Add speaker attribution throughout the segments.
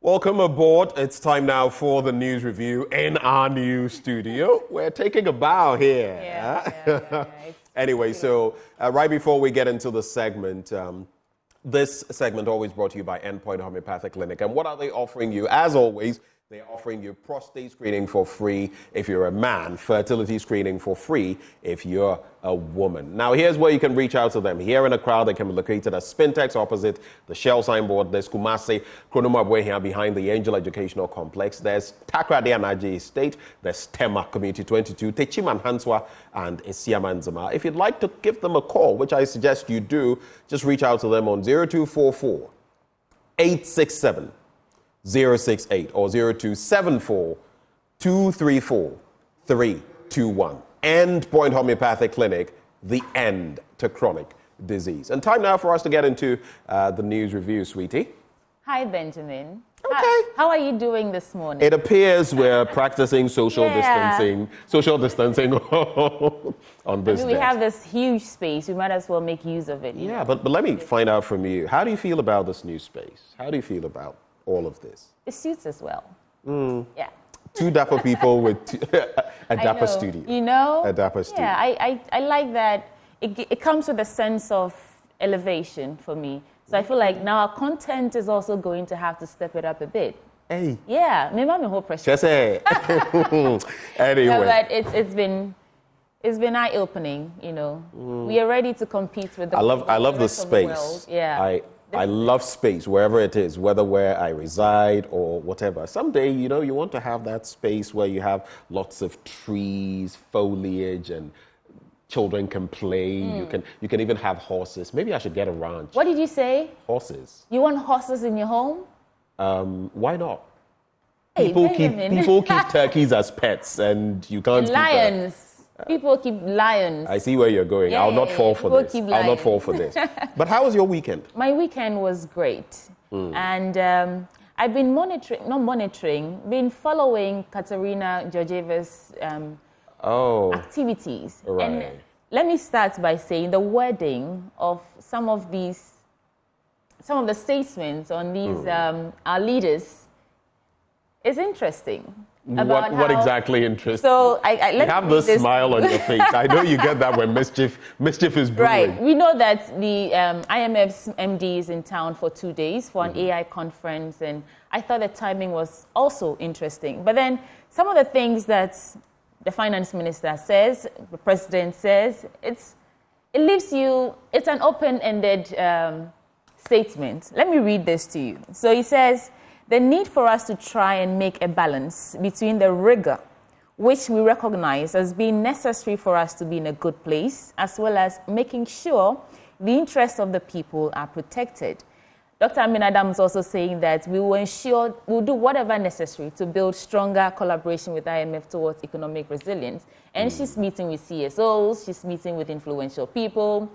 Speaker 1: Welcome aboard. It's time now for the news review in our new studio. We're taking a bow here.
Speaker 2: Yeah.
Speaker 1: Anyway, so right before we get into the segment, this segment always brought to you by Endpoint Homeopathic Clinic. And what are they offering you? As always, they're offering you prostate screening for free if you're a man, fertility screening for free if you're a woman. Now, here's where you can reach out to them. Here in a crowd, they can be located at Spintex opposite the Shell signboard. There's Kumasi, Kronomabwe here behind the Angel Educational Complex. There's Takrade and Aji Estate. There's Tema Community 22, Techiman Hanswa, and Isiamanzama. If you'd like to give them a call, which I suggest you do, just reach out to them on 0244 867 068 or 0274 234 321. Endpoint Homeopathic Clinic, the end to chronic disease. And time now for us to get into the news review, sweetie.
Speaker 2: Hi, Benjamin.
Speaker 1: Okay.
Speaker 2: How are you doing this morning?
Speaker 1: It appears we're practicing social distancing on this
Speaker 2: We
Speaker 1: day.
Speaker 2: have this huge space. We might as well make use of it.
Speaker 1: Yeah, but let me find out from you. How do you feel about this new space? How do you feel about all of this?
Speaker 2: It suits us well. Yeah.
Speaker 1: Two dapper people with a dapper studio.
Speaker 2: You know?
Speaker 1: A dapper studio.
Speaker 2: Yeah, I like that. It comes with a sense of elevation for me. So I feel like now our content is also going to have to step it up a bit.
Speaker 1: Hey.
Speaker 2: Yeah, maybe I'm a whole pressure.
Speaker 1: Just say. Anyway.
Speaker 2: No, but it's been eye-opening, you know. We are ready to compete with the
Speaker 1: I love the
Speaker 2: rest of the world.
Speaker 1: space.
Speaker 2: Yeah.
Speaker 1: I love space, wherever it is, whether where I reside or whatever. Someday, you know, you want to have that space where you have lots of trees, foliage, and children can play. You can even have horses. Maybe I should get a ranch.
Speaker 2: What did you say?
Speaker 1: Horses.
Speaker 2: You want horses in your home?
Speaker 1: Why not?
Speaker 2: Hey,
Speaker 1: People keep turkeys as pets, and you can't keep
Speaker 2: lions. People keep lions.
Speaker 1: I see where you're going.
Speaker 2: Yeah,
Speaker 1: I'll not fall for this.
Speaker 2: keep
Speaker 1: I'll not
Speaker 2: lions.
Speaker 1: fall for this. But how was your weekend?
Speaker 2: My weekend was great. And I've been been following Katerina Georgieva's activities.
Speaker 1: Right.
Speaker 2: And let me start by saying the wording of some of the statements on these our leaders is interesting.
Speaker 1: What exactly interesting?
Speaker 2: So
Speaker 1: you have this smile on your face. I know you get that when mischief is brewing.
Speaker 2: Right. We know that the IMF's MD is in town for 2 days for an AI conference, and I thought the timing was also interesting. But then some of the things that the finance minister says, the president says, it's an open-ended statement. Let me read this to you. So he says, the need for us to try and make a balance between the rigor, which we recognize as being necessary for us to be in a good place, as well as making sure the interests of the people are protected. Dr. Amin Adam is also saying that we'll do whatever necessary to build stronger collaboration with IMF towards economic resilience. And she's meeting with CSOs, she's meeting with influential people.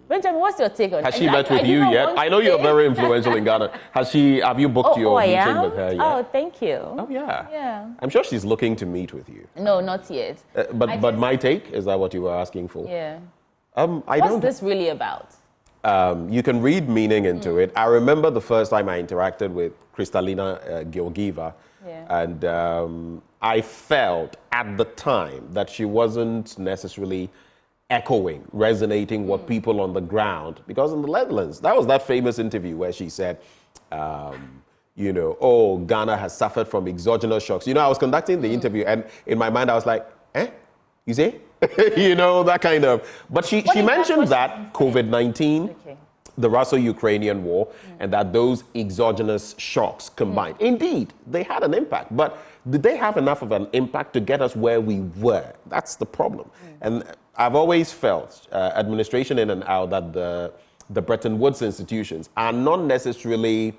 Speaker 2: Benjamin, what's your take on it?
Speaker 1: Has she met with you yet? I know you're very influential in Ghana. Have you booked your meeting with her yet?
Speaker 2: Oh, thank you.
Speaker 1: Oh, yeah.
Speaker 2: Yeah.
Speaker 1: I'm sure she's looking to meet with you.
Speaker 2: No, not yet.
Speaker 1: But my take, is that what you were asking for?
Speaker 2: Yeah.
Speaker 1: What's
Speaker 2: this really about?
Speaker 1: You can read meaning into it. I remember the first time I interacted with Kristalina Georgieva, and I felt at the time that she wasn't necessarily resonating what people on the ground, because in the Netherlands, that was that famous interview where she said, Ghana has suffered from exogenous shocks. You know, I was conducting the interview, and in my mind, I was like, you see? That kind of. But she mentioned that COVID-19, the Russo-Ukrainian war, and that those exogenous shocks combined. Indeed, they had an impact. But did they have enough of an impact to get us where we were? That's the problem. And I've always felt, administration in and out, that the Bretton Woods institutions are not necessarily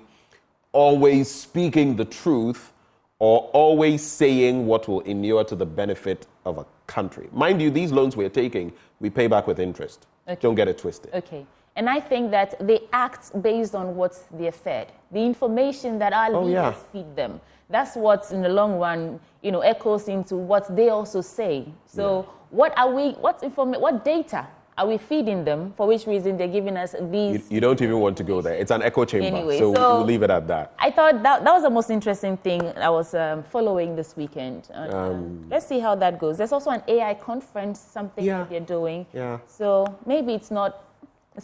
Speaker 1: always speaking the truth or always saying what will inure to the benefit of a country. Mind you, these loans we're taking, we pay back with interest. Okay. Don't get it twisted.
Speaker 2: Okay. And I think that they act based on what they're fed. The information that our leaders feed them. That's what, in the long run, echoes into what they also say. So what data Are we feeding them? For which reason they're giving us these?
Speaker 1: You don't even want to go there. It's an echo chamber.
Speaker 2: Anyway,
Speaker 1: so we'll leave it at that.
Speaker 2: I thought that was the most interesting thing I was following this weekend. Let's see how that goes. There's also an AI conference, something that they're doing.
Speaker 1: Yeah.
Speaker 2: So maybe it's not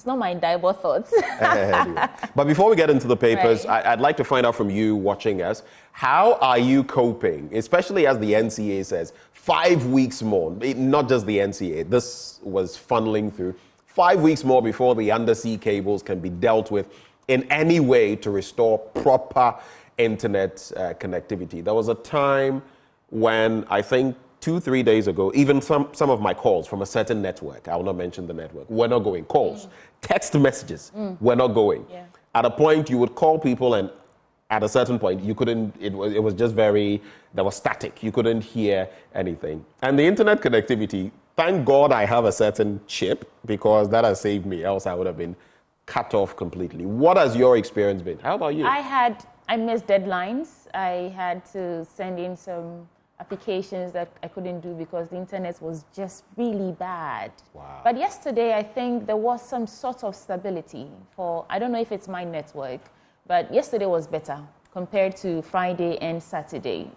Speaker 2: my Daibo thoughts.
Speaker 1: Anyway. But before we get into the papers,
Speaker 2: Right.
Speaker 1: I'd like to find out from you watching us, how are you coping, especially as the NCA says, 5 weeks more, not just the NCA, this was funneling through, 5 weeks more before the undersea cables can be dealt with in any way to restore proper internet connectivity. There was a time when I think 2-3 days ago, even some of my calls from a certain network, I will not mention the network, were not going. Calls, text messages were not going. Yeah. At a point, you would call people, and at a certain point, you couldn't, it was just there was static. You couldn't hear anything. And the internet connectivity, thank God I have a certain chip, because that has saved me, else I would have been cut off completely. What has your experience been? How about you?
Speaker 2: I missed deadlines. I had to send in some applications that I couldn't do because the internet was just really bad.
Speaker 1: Wow.
Speaker 2: But yesterday, I think there was some sort of stability I don't know if it's my network, but yesterday was better compared to Friday and Saturday.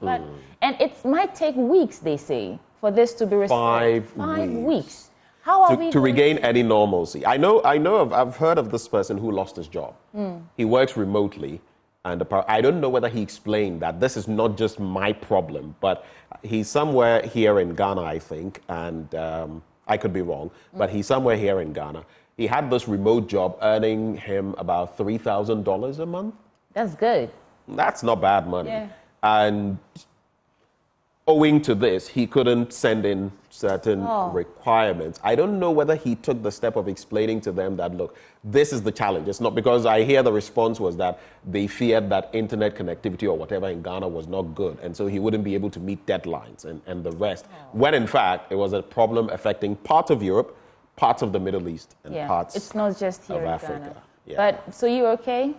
Speaker 2: And it might take weeks, they say, for this to be restored. 5 weeks. How are we
Speaker 1: to regain any normalcy? I've heard of this person who lost his job. He works remotely. And I don't know whether he explained that this is not just my problem, but he's somewhere here in Ghana, I think, and I could be wrong, but he's somewhere here in Ghana. He had this remote job earning him about $3,000 a month.
Speaker 2: That's good.
Speaker 1: That's not bad money.
Speaker 2: Yeah.
Speaker 1: And owing to this, he couldn't send in certain requirements. I don't know whether he took the step of explaining to them that, look, this is the challenge. It's not, because I hear the response was that they feared that internet connectivity or whatever in Ghana was not good. And so he wouldn't be able to meet deadlines and the rest. When in fact, it was a problem affecting parts of Europe, parts of the Middle East, and parts
Speaker 2: it's not just here
Speaker 1: of
Speaker 2: in
Speaker 1: Africa.
Speaker 2: Ghana.
Speaker 1: Yeah.
Speaker 2: But, so you're okay?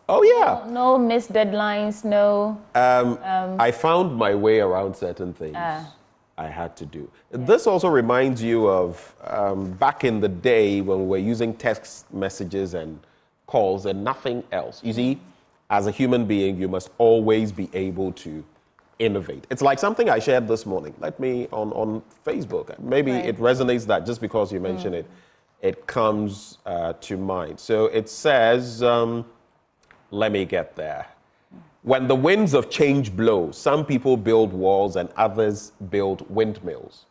Speaker 1: Oh, yeah.
Speaker 2: No missed deadlines, no...
Speaker 1: I found my way around certain things I had to do. Yeah. This also reminds you of back in the day when we were using text messages and calls and nothing else. You see, as a human being, you must always be able to innovate. It's like something I shared this morning. Let me on Facebook. Maybe it resonates that just because you mention it, it comes to mind. So it says... let me get there. When the winds of change blow, some people build walls and others build windmills.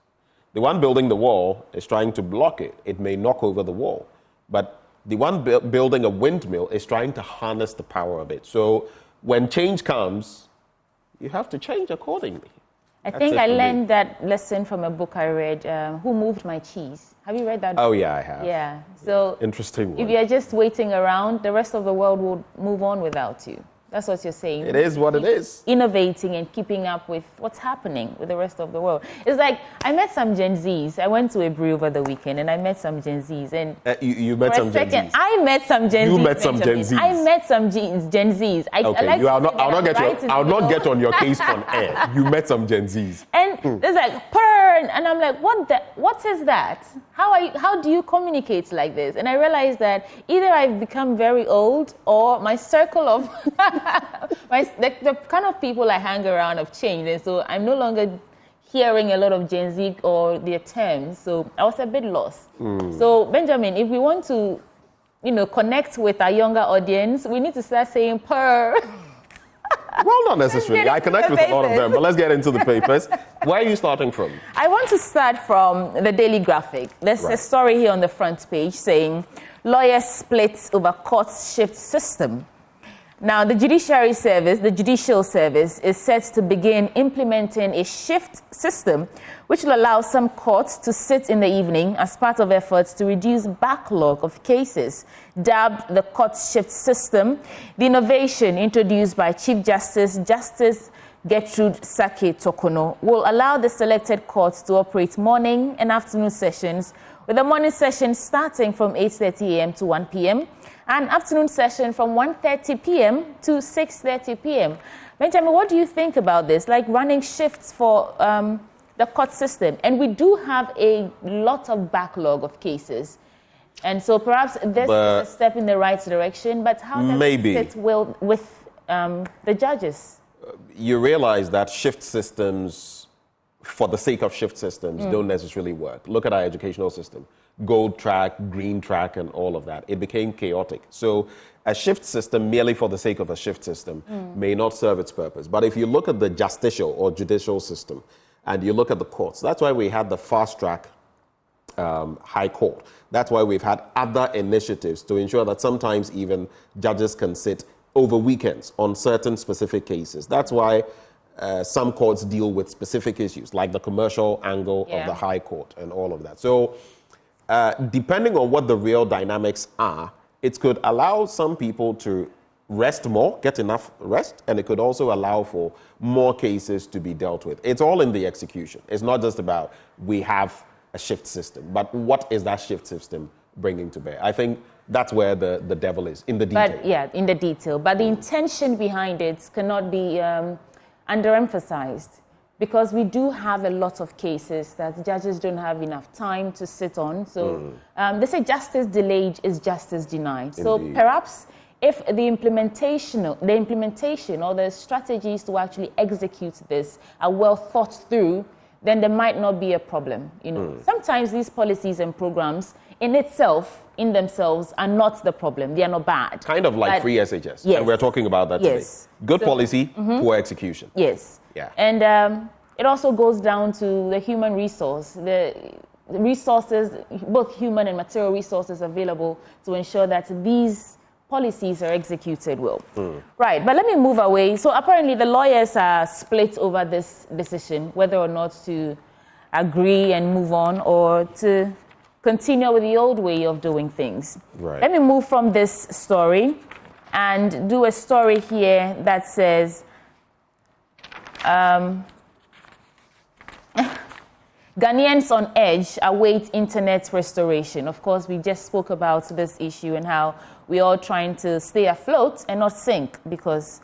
Speaker 1: The one building the wall is trying to block it. It may knock over the wall. But the one building a windmill is trying to harness the power of it. So when change comes, you have to change accordingly.
Speaker 2: I think I learned that lesson from a book I read, Who Moved My Cheese? Have you read that book?
Speaker 1: Oh, yeah, I have.
Speaker 2: Yeah. So
Speaker 1: interesting one.
Speaker 2: If you're just waiting around, the rest of the world will move on without you. That's what you're saying.
Speaker 1: It is what it is.
Speaker 2: Innovating and keeping up with what's happening with the rest of the world. It's like, I met some Gen Zs. I went to a brew over the weekend and I met some Gen Zs. And
Speaker 1: you met some Gen Zs?
Speaker 2: I met some Gen Zs.
Speaker 1: You met some Gen Zs?
Speaker 2: I met some Gen Zs.
Speaker 1: Okay, I'll not get on your case on air. You met some Gen Zs.
Speaker 2: And there's like, purr, and I'm like, what is that? How do you communicate like this? And I realized that either I've become very old or my circle of the kind of people I hang around have changed, and so I'm no longer hearing a lot of Gen Z or their terms. So I was a bit lost. So Benjamin, if we want to, connect with our younger audience, we need to start saying purr.
Speaker 1: Well, not necessarily. I connect with a lot of them, but let's get into the papers. Where are you starting from?
Speaker 2: I want to start from the Daily Graphic. There's a story here on the front page saying, lawyers split over court shift system. Now, the Judicial Service is set to begin implementing a shift system which will allow some courts to sit in the evening as part of efforts to reduce backlog of cases. Dubbed the court shift system, the innovation introduced by Chief Justice Gertrude Sake Tokono will allow the selected courts to operate morning and afternoon sessions, with the morning session starting from 8:30 a.m. to 1 p.m. and afternoon session from 1:30 p.m. to 6:30 p.m. Benjamin, what do you think about this? Like running shifts for the court system. And we do have a lot of backlog of cases. And so perhaps this is a step in the right direction, but how does it fit well with the judges?
Speaker 1: You realize that shift systems, for the sake of shift systems, don't necessarily work. Look at our educational system. Gold track, green track, and all of that. It became chaotic. So a shift system, merely for the sake of a shift system, may not serve its purpose. But if you look at the justicial or judicial system, and you look at the courts, that's why we had the fast track High Court. That's why we've had other initiatives to ensure that sometimes even judges can sit over weekends on certain specific cases. That's why some courts deal with specific issues, like the commercial angle of the High Court and all of that. So depending on what the real dynamics are, it could allow some people to rest more, get enough rest, and it could also allow for more cases to be dealt with. It's all in the execution. It's not just about we have a shift system, but what is that shift system bringing to bear? I think that's where the devil is, in the detail.
Speaker 2: But in the detail. But the intention behind it cannot be underemphasized, because we do have a lot of cases that judges don't have enough time to sit on. So they say justice delayed is justice denied. Indeed. So perhaps if the implementation or the strategies to actually execute this are well thought through, then there might not be a problem. Sometimes these policies and programs in themselves are not the problem. They are not bad.
Speaker 1: Kind of like free SHS.
Speaker 2: Yes.
Speaker 1: And we're talking about that today. Good policy, poor execution.
Speaker 2: Yes.
Speaker 1: Yeah.
Speaker 2: And it also goes down to the human resource, the resources, both human and material resources available to ensure that these policies are executed well. Right, but let me move away. So apparently the lawyers are split over this decision, whether or not to agree and move on or to continue with the old way of doing things.
Speaker 1: Right.
Speaker 2: Let me move from this story and do a story here that says Ghanaians on edge await internet restoration. Of course, we just spoke about this issue and how we're all trying to stay afloat and not sink, because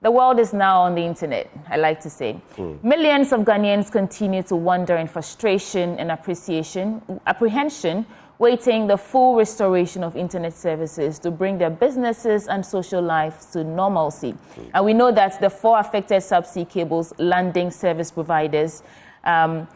Speaker 2: the world is now on the internet, I like to say. Millions of Ghanaians continue to wonder in frustration and apprehension, waiting the full restoration of internet services to bring their businesses and social lives to normalcy. And we know that the 4 affected subsea cables landing service providers are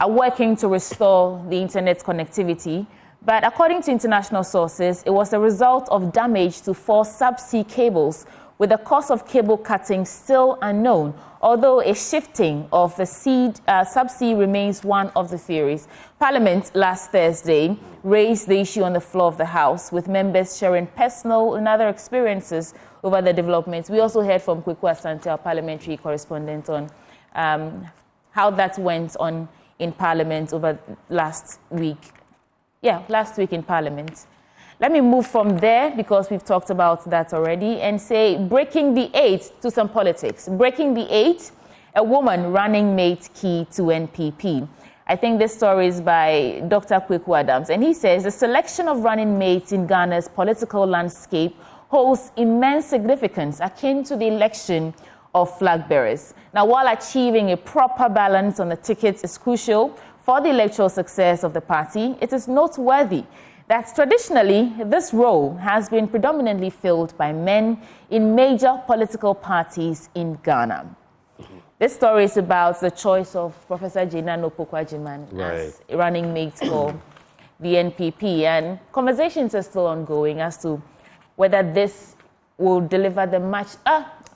Speaker 2: working to restore the internet connectivity. But according to international sources, it was a result of damage to 4 subsea cables, with the cause of cable cutting still unknown, although a shifting of the subsea remains one of the theories. Parliament last Thursday raised the issue on the floor of the House, with members sharing personal and other experiences over the developments. We also heard from Kweku Asante, our parliamentary correspondent, on how that went on in Parliament over last week. Last week in Parliament. Let me move from there, because we've talked about that already, and say breaking the 8 to some politics. Breaking the 8, a woman running mate key to NPP. I think this story is by Dr. Akufo-Addo, and he says the selection of running mates in Ghana's political landscape holds immense significance, akin to the election of flag bearers. Now, while achieving a proper balance on the tickets is crucial for the electoral success of the party, it is noteworthy that traditionally this role has been predominantly filled by men in major political parties in Ghana. This story is about the choice of Professor Gina Nopokwajiman as running mate for the NPP, and conversations are still ongoing as to whether this will deliver the much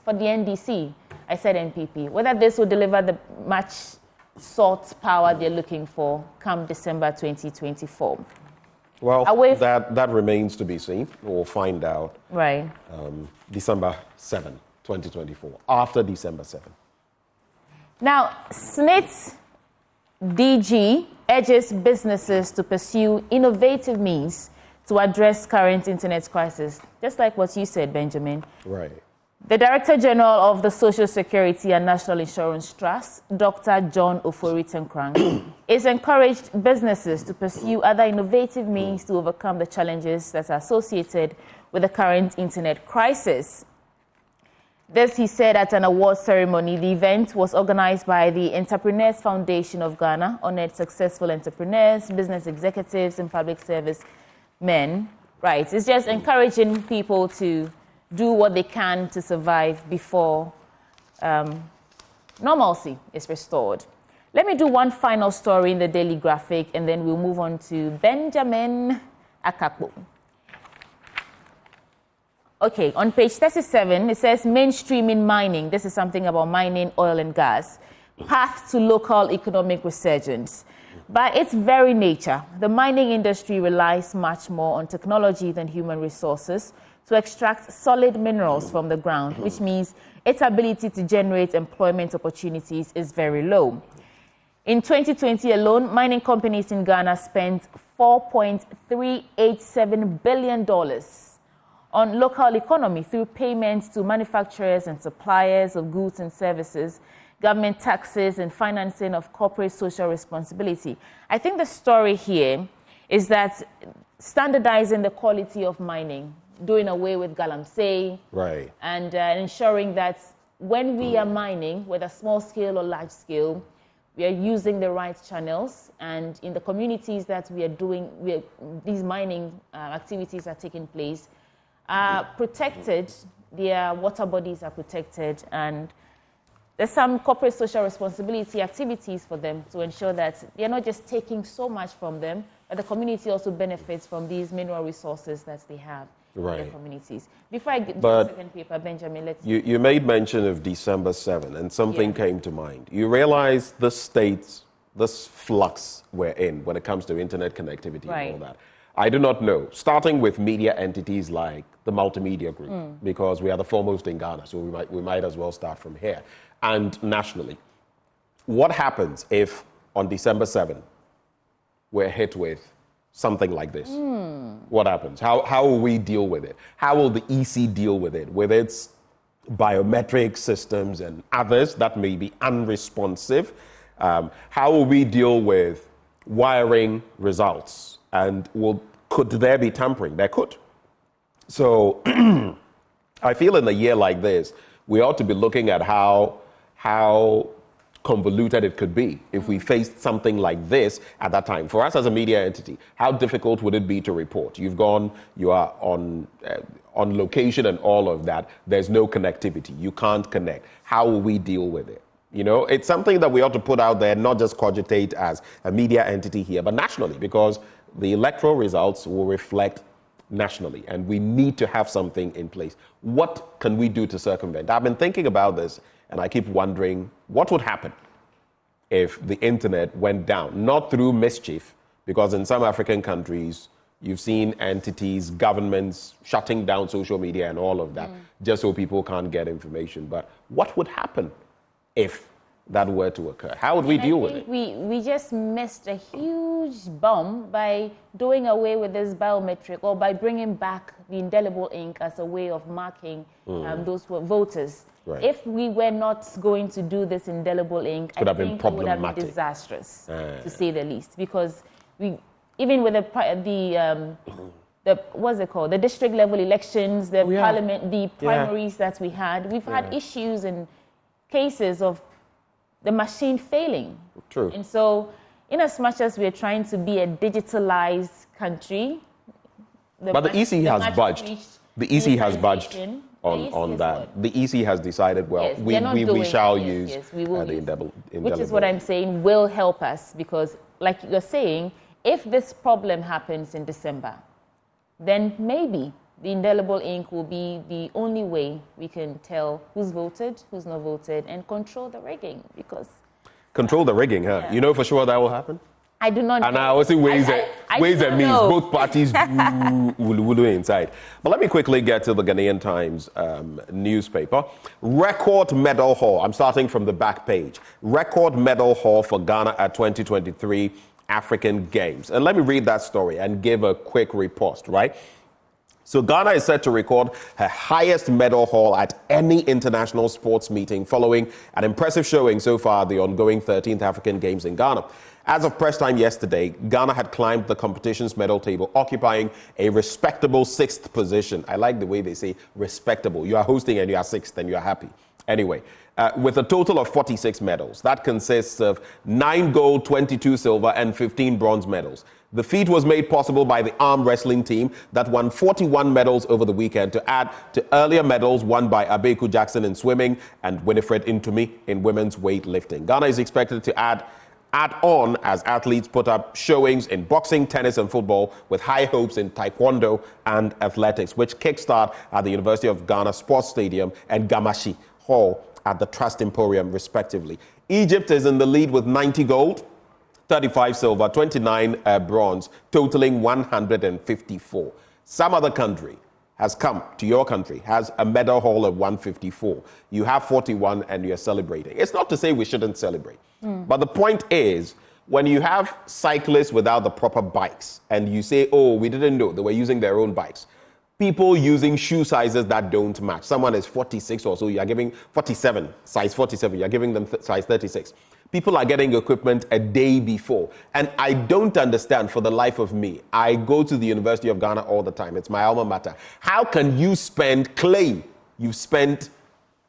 Speaker 2: for the NDC. I said NPP. Whether this will deliver the much sought power they're looking for come December 2024.
Speaker 1: Well, that remains to be seen. We'll find out.
Speaker 2: Right.
Speaker 1: December 7, 2024. After December 7.
Speaker 2: Now, SNIT DG urges businesses to pursue innovative means to address current internet crisis. Just like what you said, Benjamin.
Speaker 1: Right.
Speaker 2: The Director General of the Social Security and National Insurance Trust, Dr. John Ofori-Tenkrang, is encouraged businesses to pursue other innovative means to overcome the challenges that are associated with the current internet crisis. This he said at an award ceremony. The event was organized by the Entrepreneurs Foundation of Ghana, honored successful entrepreneurs, business executives, and public service men. Right. It's just encouraging people to do what they can to survive before normalcy is restored. Let me do one final story in the Daily Graphic, and then we'll move on to Benjamin Akakpo. Okay, on page 37, it says mainstreaming mining. This is something about mining, oil and gas. Path to local economic resurgence. By its very nature, the mining industry relies much more on technology than human resources to extract solid minerals from the ground, which means its ability to generate employment opportunities is very low. In 2020 alone, mining companies in Ghana spent $4.387 billion on local economy through payments to manufacturers and suppliers of goods and services, government taxes, and financing of corporate social responsibility. I think the story here is that standardizing the quality of mining, doing away with galamsey,
Speaker 1: right,
Speaker 2: and ensuring that when we are mining, whether small scale or large scale, we are using the right channels, and in the communities that we are doing, these mining activities are taking place, are protected, their water bodies are protected, and there's some corporate social responsibility activities for them to ensure that they're not just taking so much from them, but the community also benefits from these mineral resources that they have in their communities. Before I get to the second paper, Benjamin, let's...
Speaker 1: You made mention of December 7, and something came to mind. You realize the state, this flux we're in when it comes to internet connectivity and all that. I do not know, starting with media entities like the Multimedia Group, because we are the foremost in Ghana, so we might as well start from here, and nationally. What happens if on December 7 we're hit with something like this? What happens? How will we deal with it? How will the EC deal with it? With its biometric systems and others that may be unresponsive? How will we deal with wiring results? And could there be tampering? There could. So I feel in a year like this, we ought to be looking at how convoluted it could be if we faced something like this at that time. For us as a media entity, how difficult would it be to report? You are on location and all of that. There's no connectivity. You can't connect. How will we deal with it? You know, it's something that we ought to put out there, not just cogitate as a media entity here, but nationally, because the electoral results will reflect nationally, and we need to have something in place. What can we do to circumvent? I've been thinking about this, and I keep wondering what would happen if the internet went down, not through mischief, because in some African countries, you've seen entities, governments shutting down social media and all of that, just so people can't get information. But what would happen if that were to occur? How would we deal with it?
Speaker 2: We just missed a huge bomb by doing away with this biometric, or by bringing back the indelible ink as a way of marking those who were voters. Right. If we were not going to do this indelible ink, I think it would have been disastrous, to say the least. Because even with the what's it called? The district level elections, the parliament, the primaries that we had, we've had issues and cases of the machine failing.
Speaker 1: True.
Speaker 2: And so, in as much as we're trying to be a digitalized country,
Speaker 1: but the EC has budged. The EC has budged on that. The EC has decided, well, we shall use the indelible.
Speaker 2: Which is what I'm saying will help us, because, like you're saying, if this problem happens in December, then maybe the indelible ink will be the only way we can tell who's voted, who's not voted, and control the rigging.
Speaker 1: Control the rigging, huh? Yeah. You know for sure that will happen?
Speaker 2: I do not know.
Speaker 1: And I also ways and means. Both parties do wulu inside. But let me quickly get to the Ghanaian Times newspaper. Record medal haul. I'm starting from the back page. Record medal haul for Ghana at 2023 African Games. And let me read that story and give a quick riposte, right? So Ghana is set to record her highest medal haul at any international sports meeting following an impressive showing so far at the ongoing 13th African Games in Ghana. As of press time yesterday, Ghana had climbed the competition's medal table, occupying a respectable 6th position. I like the way they say respectable. You are hosting and you are 6th and you are happy. Anyway, with a total of 46 medals. That consists of 9 gold, 22 silver, and 15 bronze medals. The feat was made possible by the arm wrestling team that won 41 medals over the weekend to add to earlier medals won by Abeku Jackson in swimming and Winifred Intumi in women's weightlifting. Ghana is expected to add on as athletes put up showings in boxing, tennis, and football, with high hopes in taekwondo and athletics, which kickstart at the University of Ghana Sports Stadium and Gamashi Hall at the Trust Emporium, respectively. Egypt is in the lead with 90 gold, 35 silver, 29 bronze, totaling 154. Some other country has come to your country, has a medal haul of 154. You have 41 and you're celebrating. It's not to say we shouldn't celebrate. But the point is, when you have cyclists without the proper bikes and you say, oh, we didn't know they were using their own bikes, people using shoe sizes that don't match. Someone is 46 or so, you are giving 47, size 47, you're giving them size 36. People are getting equipment a day before. And I don't understand for the life of me. I go to the University of Ghana all the time. It's my alma mater. How can you claim you've spent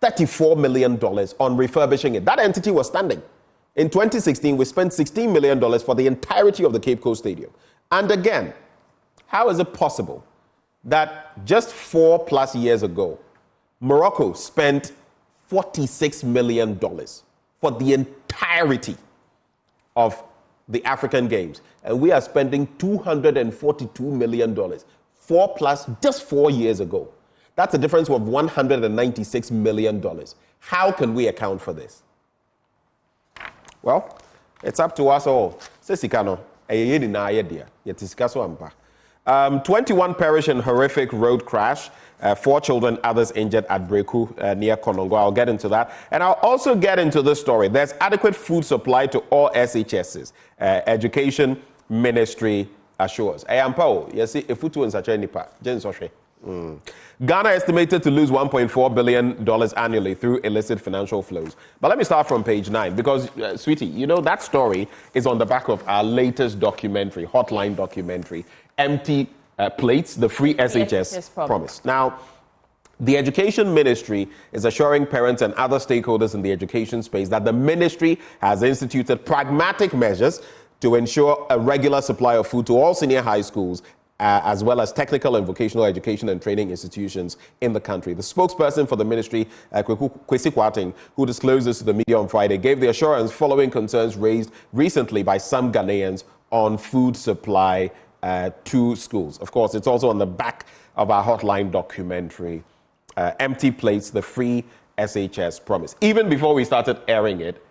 Speaker 1: $34 million on refurbishing it? That entity was standing. In 2016, we spent $16 million for the entirety of the Cape Coast Stadium. And again, how is it possible that just 4+ years ago, Morocco spent $46 million for the entirety of the African Games, and we are spending $242 million, 4+ just 4 years ago? That's a difference of $196 million. How can we account for this? Well, it's up to us all. 21 perish in horrific road crash. 4 children, others injured at Breku near Konongo. I'll get into that. And I'll also get into this story. There's adequate food supply to all SHSs. Education Ministry assures. Ghana estimated to lose $1.4 billion annually through illicit financial flows. But let me start from page 9 because, sweetie, you know that story is on the back of our latest documentary, Hotline documentary, Empty Plates, the free SHS promise. Now, the Education Ministry is assuring parents and other stakeholders in the education space that the ministry has instituted pragmatic measures to ensure a regular supply of food to all senior high schools, as well as technical and vocational education and training institutions in the country. The spokesperson for the ministry, Akufo-Addo, who disclosed this to the media on Friday, gave the assurance following concerns raised recently by some Ghanaians on food supply to schools. Of course, it's also on the back of our Hotline documentary, Empty Plates, the free SHS promise. Even before we started airing it,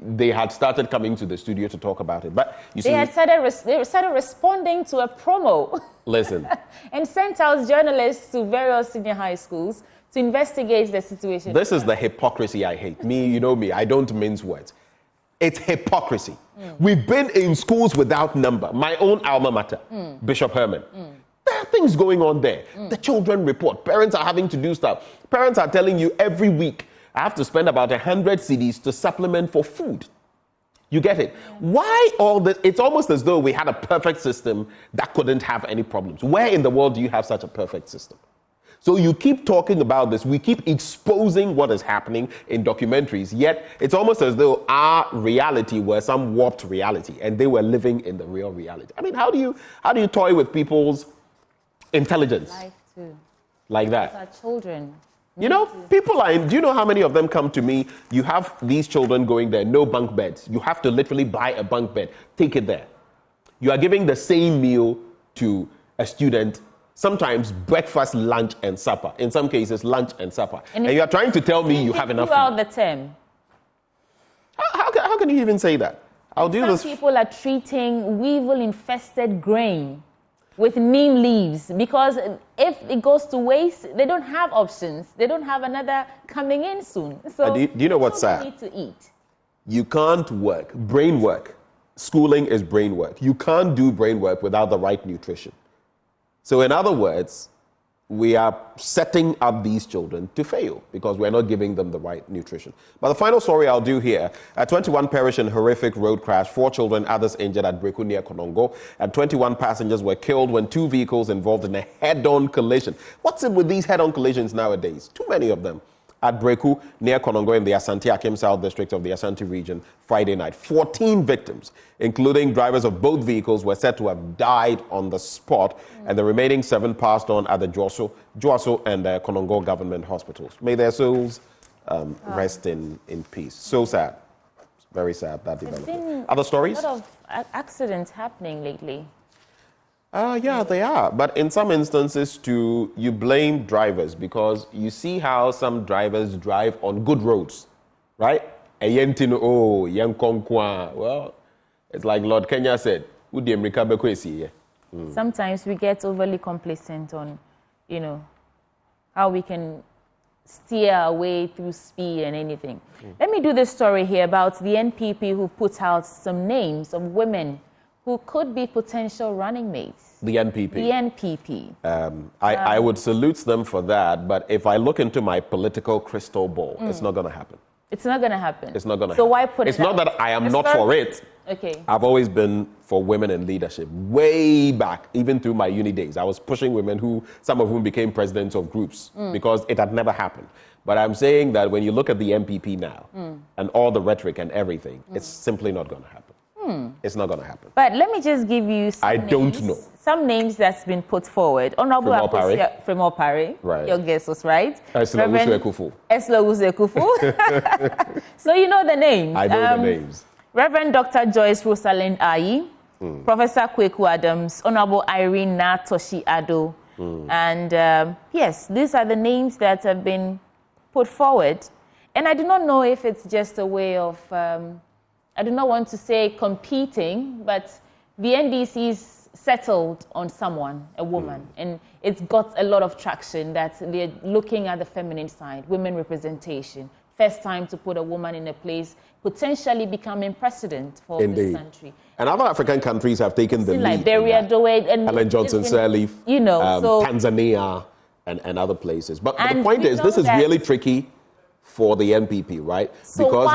Speaker 1: they had started coming to the studio to talk about it. But you see,
Speaker 2: they started responding to a promo.
Speaker 1: Listen.
Speaker 2: And sent out journalists to various senior high schools to investigate the situation.
Speaker 1: This is the hypocrisy I hate. Me, you know me, I don't mince words. It's hypocrisy. We've been in schools without number. My own alma mater, Bishop Herman. There are things going on there. The children report. Parents are having to do stuff. Parents are telling you every week, I have to spend about 100 cedis to supplement for food. You get it? Why all this? It's almost as though we had a perfect system that couldn't have any problems. Where in the world do you have such a perfect system? So you keep talking about this. We keep exposing what is happening in documentaries, yet it's almost as though our reality were some warped reality and they were living in the real reality. I mean, how do you toy with people's intelligence?
Speaker 2: Life too.
Speaker 1: Like that.
Speaker 2: Our children.
Speaker 1: You know, do you know how many of them come to me? You have these children going there, no bunk beds. You have to literally buy a bunk bed, take it there. You are giving the same meal to a student, sometimes breakfast, lunch, and supper. In some cases, lunch and supper. And you are trying to tell me you have enough food.
Speaker 2: Throughout the term.
Speaker 1: How can you even say that?
Speaker 2: Some people are treating weevil-infested grain with neem leaves, because if it goes to waste, they don't have options. They don't have another coming in soon. So
Speaker 1: do you know what's sad?
Speaker 2: Need to eat.
Speaker 1: You can't work. Brain work. Schooling is brain work. You can't do brain work without the right nutrition. So in other words, we are setting up these children to fail because we're not giving them the right nutrition. But the final story I'll do here, 21 perish in horrific road crash, 4 children, others injured at Breku near Konongo, and 21 passengers were killed when 2 vehicles involved in a head-on collision. What's it with these head-on collisions nowadays? Too many of them. At Breku near Konongo in the Asante-Akim South District of the Asante region, Friday night. 14 victims, including drivers of both vehicles, were said to have died on the spot, and the remaining 7 passed on at the Joaso and Konongo government hospitals. May their souls rest in peace. So sad. Very sad, that development. Other stories?
Speaker 2: A lot of accidents happening lately.
Speaker 1: Yeah, they are. But in some instances, too, you blame drivers because you see how some drivers drive on good roads, right? Well, it's like Lord Kenya said,
Speaker 2: sometimes we get overly complacent on, how we can steer our way through speed and anything. Let me do this story here about the NPP who put out some names of women who could be potential running mates.
Speaker 1: The NPP.
Speaker 2: The NPP.
Speaker 1: I would salute them for that, but if I look into my political crystal ball, it's not going to happen.
Speaker 2: It's not going to happen.
Speaker 1: It's not going to
Speaker 2: happen.
Speaker 1: So
Speaker 2: why put it
Speaker 1: It's not that I am not for it.
Speaker 2: Okay.
Speaker 1: I've always been for women in leadership. Way back, even through my uni days, I was pushing women some of whom became presidents of groups because it had never happened. But I'm saying that when you look at the NPP now and all the rhetoric and everything, it's simply not going to happen. It's not going to happen.
Speaker 2: But let me just give you some names that's been put forward. Honorable Afenyo-Markin Pare.
Speaker 1: Right.
Speaker 2: Your guess was right.
Speaker 1: Akufo-Addo.
Speaker 2: Akufo-Addo. So you know the names.
Speaker 1: I know the names.
Speaker 2: Reverend Dr. Joyce Rosalind Ayi, Professor Kweku Adams, Honorable Irene Akufo-Addo. And yes, these are the names that have been put forward. And I do not know if it's just a way of... I do not want to say competing, but the NDC's settled on someone, a woman, and it's got a lot of traction that they're looking at the feminine side, women representation. First time to put a woman in a place, potentially becoming precedent for this country.
Speaker 1: And other African countries have taken the lead.
Speaker 2: Liberia, and
Speaker 1: Ellen Johnson Sirleaf, Tanzania, and other places. But the point is, this is really tricky for the NPP, right?
Speaker 2: So because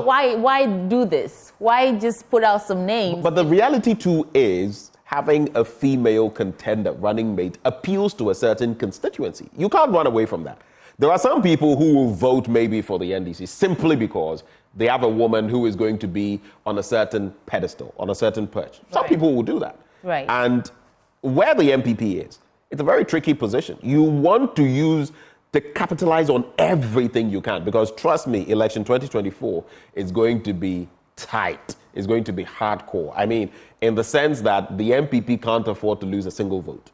Speaker 2: why do this? Why just put out some names?
Speaker 1: But the reality too is having a female contender running mate appeals to a certain constituency. You can't run away from that. There are some people who will vote maybe for the NDC simply because they have a woman who is going to be on a certain pedestal, on a certain perch. Some people will do that.
Speaker 2: Right.
Speaker 1: And where the NPP is, it's a very tricky position. You want to capitalize on everything you can. Because trust me, election 2024 is going to be tight. It's going to be hardcore. I mean, in the sense that the MPP can't afford to lose a single vote.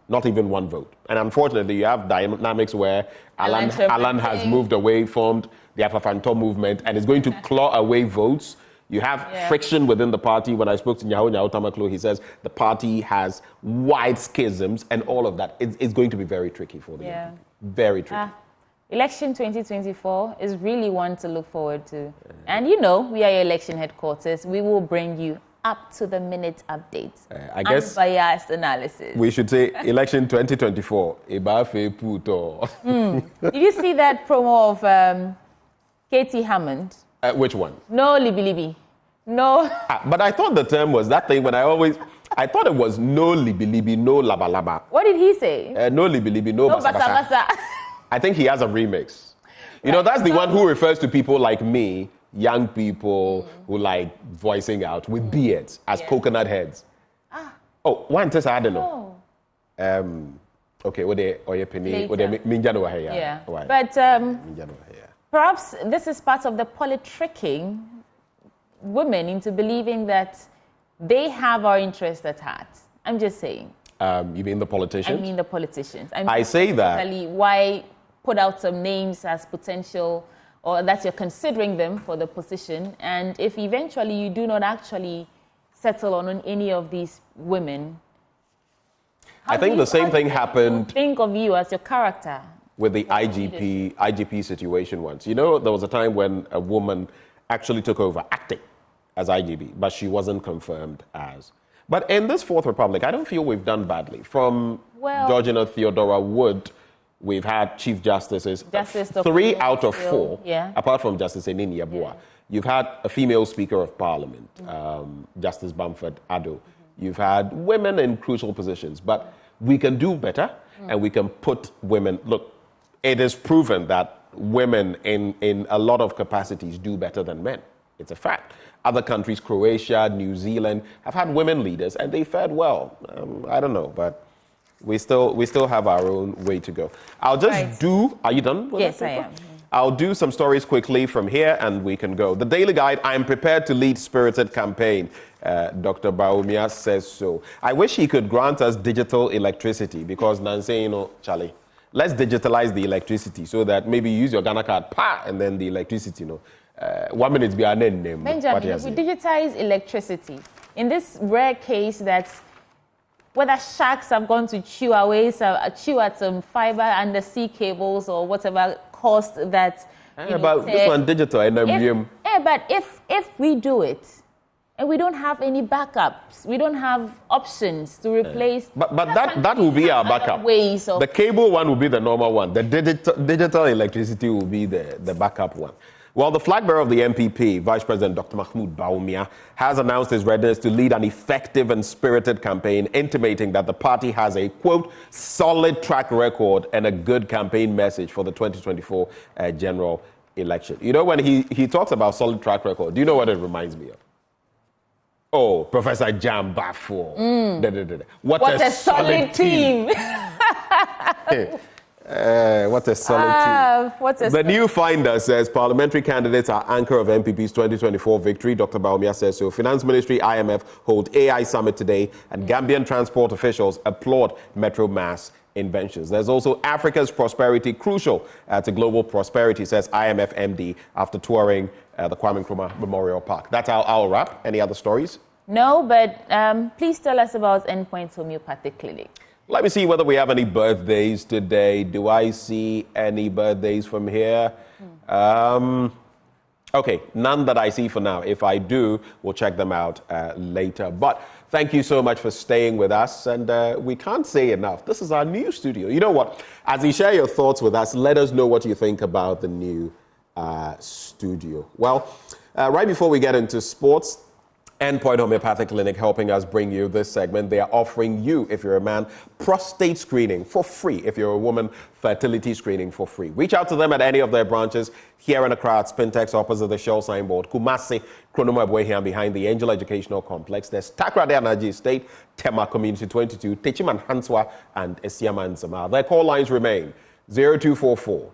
Speaker 1: Not even one vote. And unfortunately, you have dynamics where Alan has moved away, formed the Afafanto movement, and is going to claw away votes. You have friction within the party. When I spoke to Nyaho Tamaklo, he says the party has wide schisms and all of that. It's going to be very tricky for the MPP. Very tricky.
Speaker 2: Election 2024 is really one to look forward to. And we are your election headquarters. We will bring you up-to-the-minute updates.
Speaker 1: I guess
Speaker 2: unbiased analysis.
Speaker 1: We should say election 2024. Did
Speaker 2: you see that promo of Katie Hammond?
Speaker 1: Which one?
Speaker 2: No libi-libi. No.
Speaker 1: But I thought the term was that thing when I thought it was no libi-libi, no laba-laba.
Speaker 2: What did he say?
Speaker 1: No libi-libi, no basa-basa. I think he has a remix. That's the one who refers to people like me, young people who like voicing out with beards as coconut heads. Oh, one test I don't know. Okay, what they penny, what they minjano here.
Speaker 2: Yeah. But perhaps this is part of the politicking women into believing that they have our interest at heart. I'm just saying.
Speaker 1: You mean the politicians?
Speaker 2: I mean the politicians.
Speaker 1: I say that.
Speaker 2: Why put out some names as potential, or that you're considering them for the position, and if eventually you do not actually settle on any of these women,
Speaker 1: I think the same thing happened.
Speaker 2: Think of you as your character.
Speaker 1: With the IGP situation once. There was a time when a woman actually took over acting as IGP, but she wasn't confirmed as. But in this Fourth Republic, I don't feel we've done badly. From
Speaker 2: Well,
Speaker 1: Georgina Theodora Wood, we've had Chief Justices,
Speaker 2: Justice
Speaker 1: 3 out of 4,
Speaker 2: yeah.
Speaker 1: apart from Justice Enini Yabua. You've had a female Speaker of Parliament, Justice Akufo-Addo. You've had women in crucial positions, but we can do better, and we can put women. Look, it is proven that women in a lot of capacities do better than men. It's a fact. Other countries, Croatia, New Zealand, have had women leaders, and they fared well. I don't know, but we still have our own way to go. I'll just do. Are you done?
Speaker 2: Yes, I am.
Speaker 1: I'll do some stories quickly from here, and we can go. The Daily Guide, I am prepared to lead spirited campaign. Dr. Bawumia says so. I wish he could grant us digital electricity because Nancy, Charlie, let's digitalize the electricity so that maybe you use your Ghana card, and then the electricity, 1 minute be our name.
Speaker 2: Benjamin, if we digitize electricity, in this rare case that whether sharks have gone to chew at some fiber undersea cables or whatever cost that.
Speaker 1: But this one digital,
Speaker 2: but if we do it, and we don't have any backups, we don't have options to replace.
Speaker 1: But that will be our backup. The cable one will be the normal one. The digital electricity will be the backup one. Well, the flag bearer of the MPP, Vice President Dr. Mahmoud Bawumia, has announced his readiness to lead an effective and spirited campaign, intimating that the party has a, quote, solid track record and a good campaign message for the 2024 general election. You know, when he talks about solid track record, do you know what it reminds me of? Oh, Professor Jam Bafo. What a solid team. What a solid team. The New Finder says parliamentary candidates are anchor of MPP's 2024 victory. Dr. Bawumia says so. Finance Ministry, IMF hold AI summit today, and Gambian transport officials applaud Metro Mass inventions. There's also Africa's prosperity crucial to global prosperity, says IMF MD after touring the Kwame Nkrumah Memorial Park. That's how I'll wrap. Any other stories?
Speaker 2: No, but please tell us about Endpoint Homeopathic Clinic.
Speaker 1: Let me see whether we have any birthdays today. Do I see any birthdays from here? Okay, none that I see for now. If I do, we'll check them out later. But thank you so much for staying with us. And we can't say enough. This is our new studio. You know what? As you share your thoughts with us, let us know what you think about the new studio. Well, right before we get into sports, Endpoint Homeopathic Clinic helping us bring you this segment. They are offering you, if you're a man, prostate screening for free. If you're a woman, fertility screening for free. Reach out to them at any of their branches here in Accra at Spintex opposite the Shell signboard, Kumasi, Kronoma Bwehian behind the Angel Educational Complex. There's Takrade Anaji Estate, Tema Community 22, Techiman Hanswa, and Esiama Nsama. Their call lines remain 0244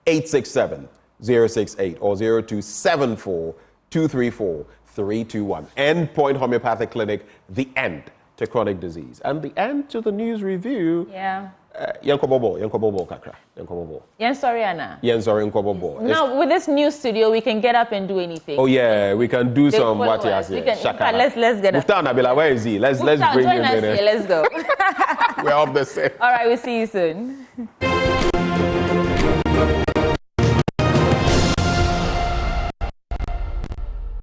Speaker 1: 867 068 or 0274 234 321. Endpoint Homeopathic Clinic, the end to chronic disease. And the end to the news review.
Speaker 2: Yeah.
Speaker 1: Yankobobo kakra. Yankobobo.
Speaker 2: Now, with this new studio, we can get up and do anything.
Speaker 1: Oh, yeah, we can do some what you ask.
Speaker 2: Let's get up.
Speaker 1: Mufta Nabila, where is he? Let's bring him in.
Speaker 2: Let's go.
Speaker 1: We're off the set.
Speaker 2: All right, we'll see you soon.